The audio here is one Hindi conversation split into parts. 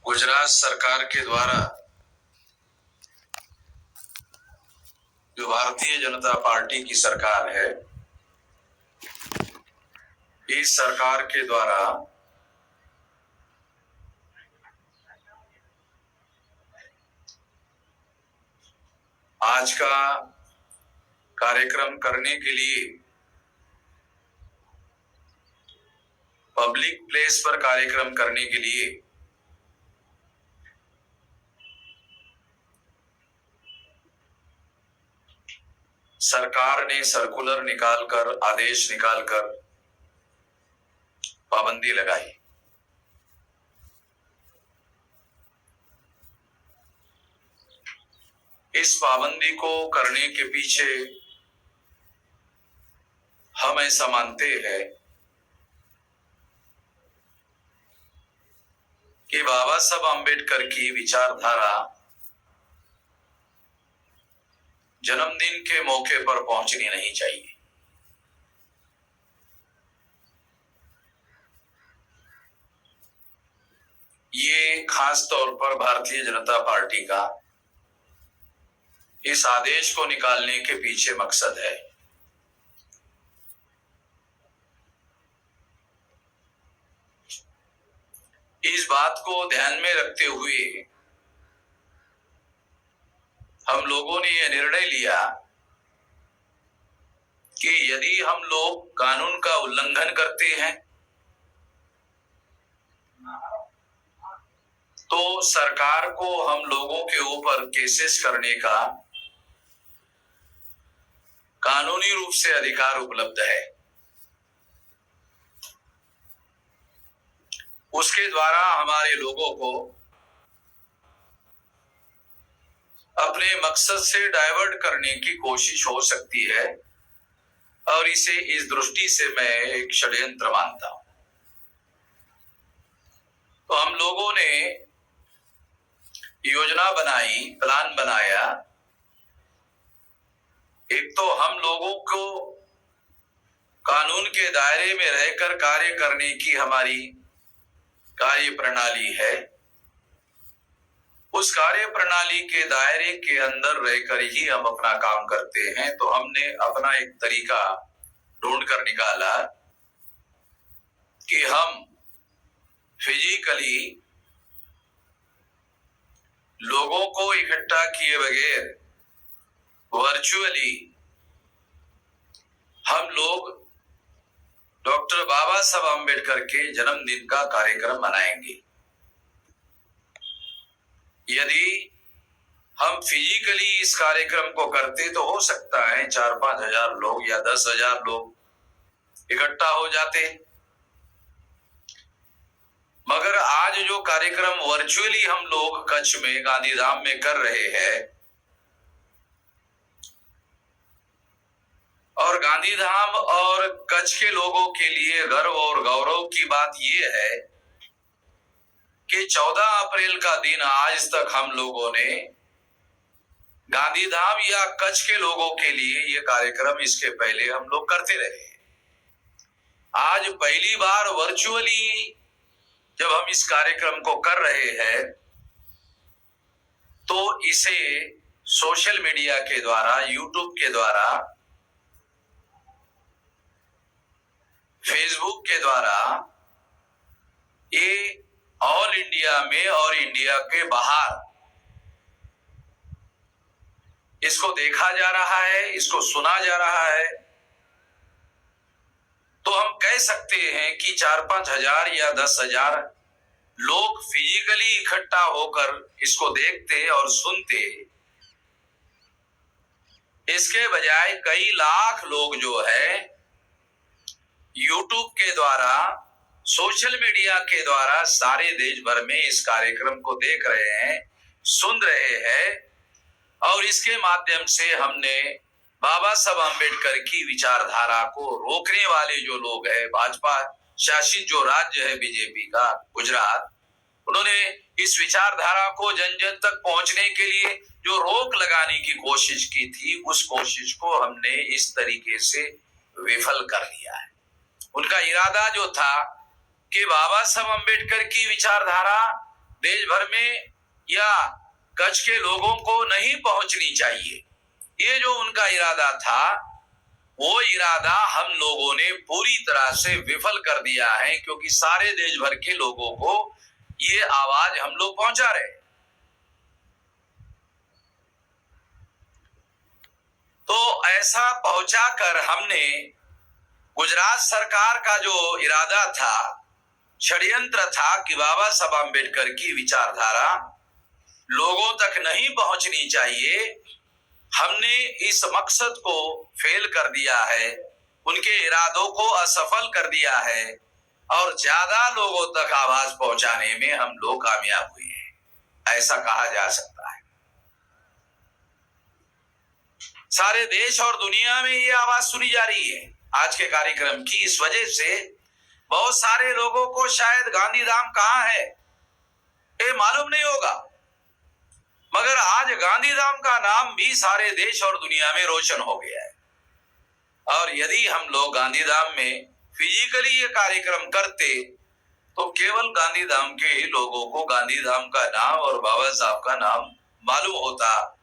गुजरात सरकार के द्वारा जो भारतीय जनता पार्टी की सरकार है, इस सरकार के द्वारा आज का कार्यक्रम करने के लिए पब्लिक प्लेस पर कार्यक्रम करने के लिए सरकार ने सर्कुलर निकालकर आदेश निकालकर पाबंदी लगाई। इस पाबंदी को करने के पीछे हम ऐसा मानते हैं कि बाबा साहब आम्बेडकर की विचारधारा जन्मदिन के मौके पर पहुंचनी नहीं चाहिए। ये खास तौर पर भारतीय जनता पार्टी का इस आदेश को निकालने के पीछे मकसद है। इस बात को ध्यान में रखते हुए हम लोगों ने यह निर्णय लिया कि यदि हम लोग कानून का उल्लंघन करते हैं तो सरकार को हम लोगों के ऊपर केसेस करने का कानूनी रूप से अधिकार उपलब्ध है। उसके द्वारा हमारे लोगों को अपने मकसद से डाइवर्ट करने की कोशिश हो सकती है और इसे इस दृष्टि से मैं एक षड्यंत्र मानता हूं। तो हम लोगों ने योजना बनाई, प्लान बनाया। एक तो हम लोगों को कानून के दायरे में रहकर कार्य करने की हमारी कार्य प्रणाली है। उस कार्य प्रणाली के दायरे के अंदर रहकर ही हम अपना काम करते हैं। तो हमने अपना एक तरीका ढूंढ कर निकाला कि हम फिजिकली लोगों को इकट्ठा किए बगैर वर्चुअली हम लोग डॉक्टर बाबा साहब आम्बेडकर के जन्मदिन का कार्यक्रम मनाएंगे। यदि हम फिजिकली इस कार्यक्रम को करते तो हो सकता है 4-5 हजार लोग या 10,000 लोग इकट्ठा हो जाते, मगर आज जो कार्यक्रम वर्चुअली हम लोग कच्छ में गांधीधाम में कर रहे हैं और गांधीधाम और कच्छ के लोगों के लिए गर्व और गौरव की बात यह है कि 14 अप्रैल का दिन आज तक हम लोगों ने गांधीधाम या कच्छ के लोगों के लिए ये कार्यक्रम इसके पहले हम लोग करते रहे। आज पहली बार वर्चुअली जब हम इस कार्यक्रम को कर रहे हैं तो इसे सोशल मीडिया के द्वारा, यूट्यूब के द्वारा, फेसबुक के द्वारा ये ऑल इंडिया में और इंडिया के बाहर इसको देखा जा रहा है, इसको सुना जा रहा है। तो हम कह सकते हैं कि 4-5 हजार या 10,000 लोग फिजिकली इकट्ठा होकर इसको देखते और सुनते, इसके बजाय कई लाख लोग जो है यूट्यूब के द्वारा, सोशल मीडिया के द्वारा सारे देश भर में इस कार्यक्रम को देख रहे हैं, सुन रहे हैं और इसके माध्यम से हमने बाबा साहब आम्बेडकर की विचारधारा को रोकने वाले जो लोग हैं, भाजपा शासित जो राज्य है बीजेपी का गुजरात, उन्होंने इस विचारधारा को जन जन तक पहुंचने के लिए जो रोक लगाने की कोशिश की थी, उस कोशिश को हमने इस तरीके से विफल कर दिया है। उनका इरादा जो था कि बाबा साहब अम्बेडकर की विचारधारा देश भर में या कच्छ के लोगों को नहीं पहुंचनी चाहिए, ये जो उनका इरादा था, वो इरादा हम लोगों ने पूरी तरह से विफल कर दिया है, क्योंकि सारे देश भर के लोगों को ये आवाज हम लोग पहुंचा रहे। तो ऐसा पहुंचाकर हमने गुजरात सरकार का जो इरादा था, षड्यंत्र था कि बाबा साहब अम्बेडकर की विचारधारा लोगों तक नहीं पहुंचनी चाहिए, हमने इस मकसद को फेल कर दिया है, उनके इरादों को असफल कर दिया है और ज्यादा लोगों तक आवाज पहुंचाने में हम लोग कामयाब हुए हैं, ऐसा कहा जा सकता है। सारे देश और दुनिया में ये आवाज सुनी जा रही है आज के कार्यक्रम की। इस वजह से बहुत सारे लोगों को शायद गांधीधाम कहाँ है ये मालूम नहीं होगा, मगर आज गांधीधाम का नाम भी सारे देश और दुनिया में रोशन हो गया है। और यदि हम लोग गांधीधाम में फिजिकली ये कार्यक्रम करते तो केवल गांधीधाम के लोगों को गांधीधाम का नाम और बाबा साहब का नाम मालूम होता,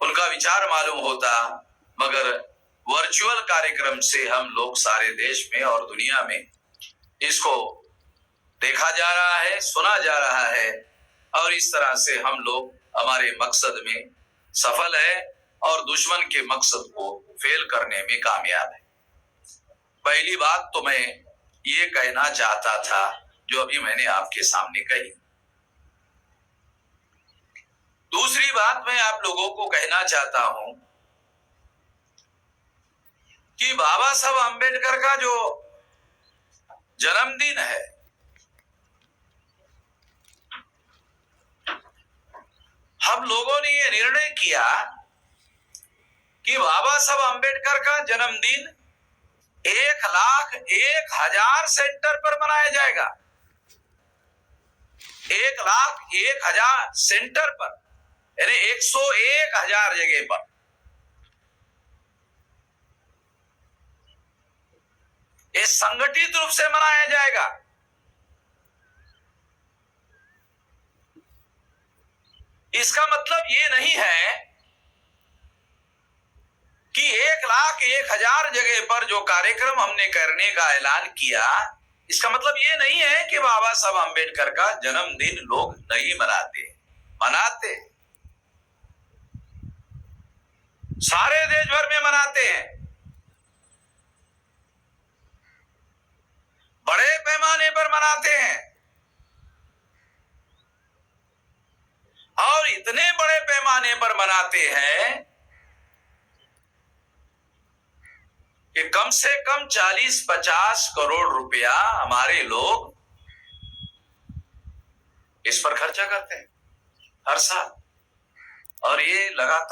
उनका विचार मालूम होता, मगर वर्चुअल कार्यक्रम से हम लोग सारे देश में और दुनिया में इसको देखा जा रहा है, सुना जा रहा है, और इस तरह से हम लोग हमारे मकसद में सफल है और दुश्मन के मकसद को फेल करने में कामयाब है। पहली बात तो मैं ये कहना चाहता था जो अभी मैंने आपके सामने कही। दूसरी बात मैं आप लोगों को कहना चाहता हूं कि बाबा साहब अम्बेडकर का जो जन्मदिन है, हम लोगों ने ये निर्णय किया कि बाबा साहब अम्बेडकर का जन्मदिन 1,01,000 सेंटर पर मनाया जाएगा। 1,01,000 सेंटर पर, यानी 101,000 जगह पर। ये संगठित रूप से मनाया जाएगा। इसका मतलब ये नहीं है कि 1,01,000 जगह पर जो कार्यक्रम हमने करने का ऐलान किया, इसका मतलब ये नहीं है कि बाबा साहब अम्बेडकर का जन्मदिन लोग नहीं मनाते, मनाते, सारे देश भर में मनाते हैं, बड़े पैमाने पर मनाते हैं, और इतने बड़े पैमाने पर मनाते हैं कि कम से कम 40-50 करोड़ रुपया हमारे लोग इस पर खर्चा करते हैं हर साल, और ये लगातार